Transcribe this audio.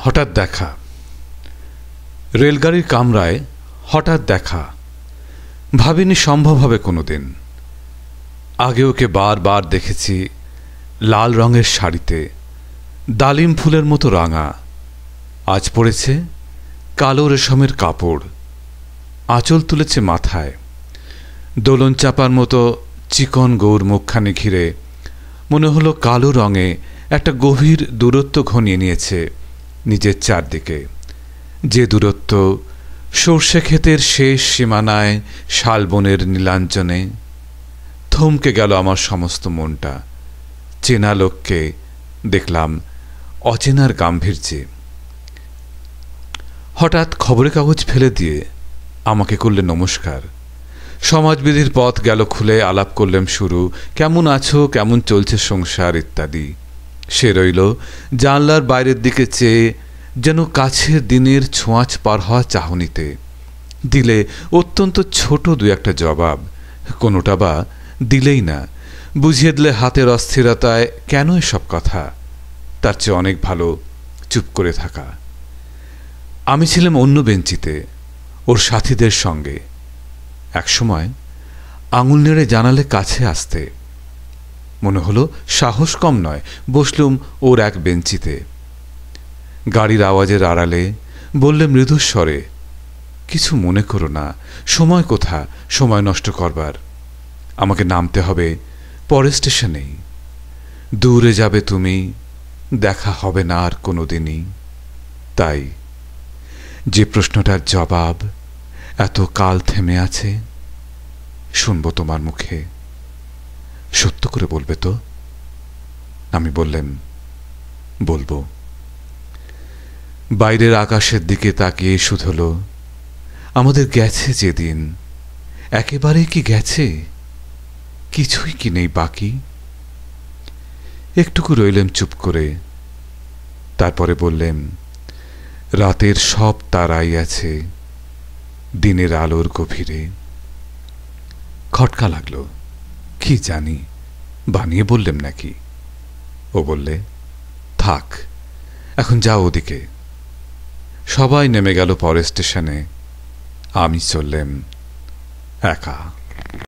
হঠাৎ দেখা, রেলগাড়ির কামরায় হঠাৎ দেখা। ভাবিনি সম্ভব হবে কোনোদিন। আগে ওকে বারবার দেখেছি লাল রঙের শাড়িতে, ডালিম ফুলের মতো রাঙা। আজ পড়েছে কালো রেশমের কাপড়, আঁচল তুলেছে মাথায়। দোলন চাপার মতো চিকন গৌর মুখখানি ঘিরে মনে হলো কালো রঙে একটা গভীর দূরত্ব ঘনিয়ে নিয়েছে নিজের চারদিকে। যে দূরত্ব সর্ষে ক্ষেতের শেষ সীমানায় শালবনের নীলাঞ্জনে। থমকে গেল আমার সমস্ত মনটা। চেনা লোককে দেখলাম অচেনার গাম্ভীর্যে। হঠাৎ খবরের কাগজ ফেলে দিয়ে আমাকে করলে নমস্কার। সমাজবিধির পথ গেল খুলে। আলাপ করলাম শুরু, কেমন আছো, কেমন চলছে সংসার ইত্যাদি। সে রইল জানলার বাইরের দিকে চেয়ে, যেন কাছের দিনের ছোঁয়াচ পার হওয়া চাহনিতে। দিলে অত্যন্ত ছোট দু একটা জবাব, কোনোটা বা দিলেই না। বুঝিয়ে দিলে হাতের অস্থিরতায় কেন এসব কথা, তার চেয়ে অনেক ভালো চুপ করে থাকা। আমি ছিলাম অন্য বেঞ্চিতে ওর সাথীদের সঙ্গে। একসময় আঙুল নেড়ে জানালে কাছে আসতে। মনে হলো সাহস কম নয়, বসলুম ওর এক বেঞ্চিতে। গাড়ির আওয়াজের আড়ালে বললে মৃদুস্বরে, কিছু মনে করো না, সময় কোথা সময় নষ্ট করবার। আমাকে নামতে হবে পরের স্টেশনেই। দূরে যাবে তুমি, দেখা হবে না আর কোনোদিনই। তাই যে প্রশ্নটার জবাব এত কাল থেমে আছে, শুনবো তোমার মুখে। সত্য করে বলবে তো? আমি বললেম, বলবো। বাইরের আকাশের দিকে তাকিয়ে শুধল, আমাদের গেছে যেদিন, একেবারে কি গেছে? কিছুই কি নেই বাকি? একটুকু রইলেম চুপ করে। তারপরে বললেম, রাতের সব তারাই আছে দিনের আলোর গভীরে। খটকা লাগলো, কি জানি বানিয়ে বললেম নাকি। ও বললে, থাক এখন যাও ওদিকে। সবাই নেমে গেল পরের স্টেশনে, আমি চললেম একা।